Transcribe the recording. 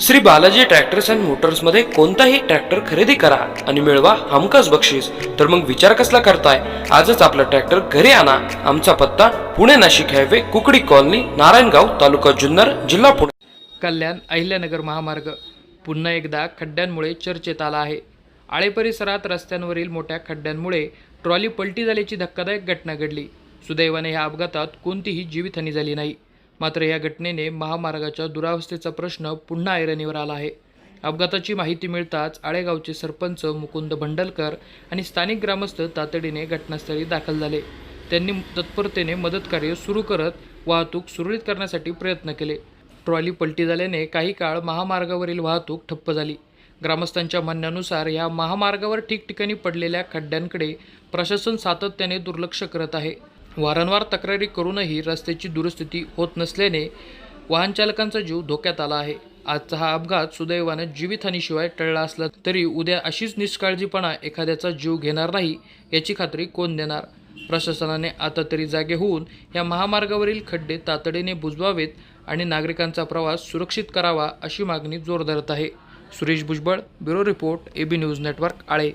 Shri Balaji tractors and मोटर्समध्ये कोणताही tractor खरेदी करा आणि मिळवा हमखास बक्षीस। तर मग विचार कसला करताय, आजच आपला ट्रॅक्टर घरी आणा। आमचा पत्ता पुणे नाशिक हायवे, कुकडी कॉलनी, नारायणगाव, तालुका जुन्नर, जिल्हा पुणे। कल्याण अहिल्यानगर महामार्ग पुन्हा एकदा खड्ड्यांमुळे चर्चेत आला आहे। आळे परिसरात रस्त्यांवरील मोठ्या खड्ड्यांमुळे ट्रॉली पलटी झाल्याची धक्कादायक घटना घडली। सुदैवाने या अपघातात कोणतीही जीवितहानी झाली नाही। मात्र या घटनेने महामार्गाच्या दुरावस्थेचा प्रश्न पुन्हा ऐरणीवर आला आहे। अपघाताची माहिती मिळताच आळेगावचे सरपंच मुकुंद भंडलकर आणि स्थानिक ग्रामस्थ तातडीने घटनास्थळी दाखल झाले। त्यांनी तत्परतेने मदतकार्य सुरू करत वाहतूक सुरळीत करण्यासाठी प्रयत्न केले। ट्रॉली पलटी झाल्याने काही काळ महामार्गावरील वाहतूक ठप्प झाली। ग्रामस्थांच्या म्हणण्यानुसार या महामार्गावर ठिकठिकाणी पडलेल्या खड्ड्यांकडे प्रशासन सातत्याने दुर्लक्ष करत आहे। वारंवार तक्रारी करूनही रस्त्याची दुरुस्ती होत नसल्याने वाहन चालकांचा जीव धोक्यात आला आहे। आजचा हा अपघात सुदैवाने जीवितहानीशिवाय टळला असला तरी उद्या अशीच निष्काळजीपणा एखाद्याचा जीव घेणार नाही याची खात्री कोण देणार। प्रशासनाने आता तरी जागे होऊन या महामार्गावरील खड्डे तातडीने बुजवावेत आणि नागरिकांचा प्रवास सुरक्षित करावा अशी मागणी जोर धरत आहे। Suresh Bhujbal, bureau report, AB news network, आळे।